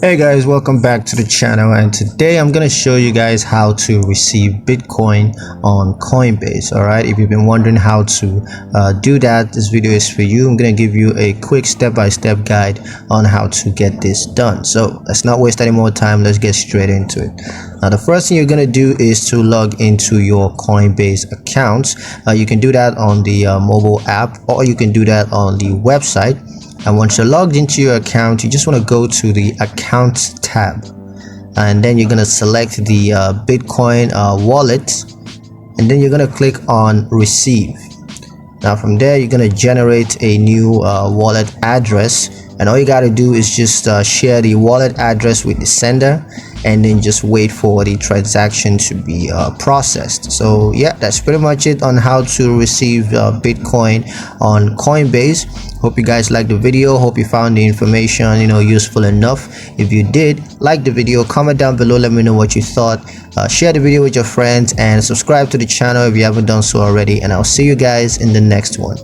Hey guys, welcome back to the channel, and today I'm gonna show you guys how to receive Bitcoin on Coinbase. Alright, if you've been wondering how to do that, this video is for you. I'm gonna give you a quick step-by-step guide on how to get this done. So let's not waste any more time, let's get straight into it. Now the first thing you're gonna do is to log into your Coinbase account. You can do that on the mobile app, or you can do that on the website. And once you're logged into your account, you just want to go to the Accounts tab, and then you're going to select the Bitcoin wallet, and then you're going to click on Receive. Now from there, you're going to generate a new wallet address, and all you got to do is just share the wallet address with the sender, and then just wait for the transaction to be processed. So yeah, that's pretty much it on how to receive Bitcoin on Coinbase. Hope you guys liked the video. Hope you found the information useful enough. If you did, like the video, comment down below, let me know what you thought. Share the video with your friends and subscribe to the channel if you haven't done so already, and I'll see you guys in the next one.